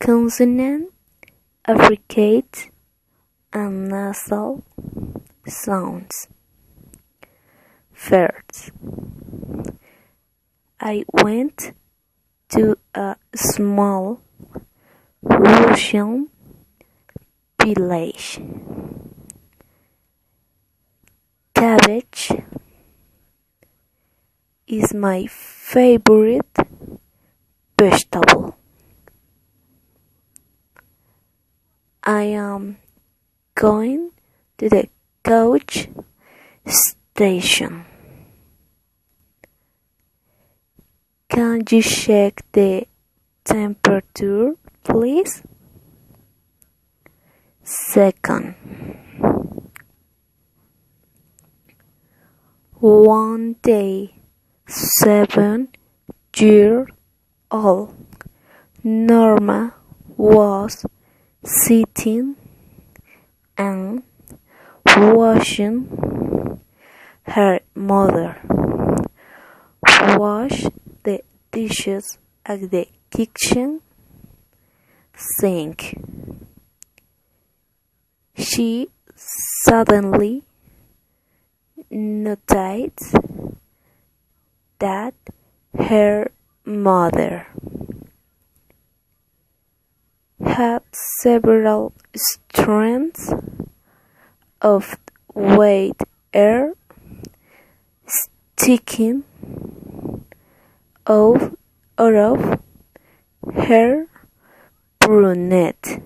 Consonant, affricate, and nasal sounds. First, I went to a small Russian village. Cabbage is my favorite vegetable. I am going to the coach station. Can you check the temperature, please? Second, one day, 7-year-old Norma was sitting and watching her mother wash the dishes at the kitchen sink. She suddenly noticed that her mother had several strands of wet hair sticking out of her brunette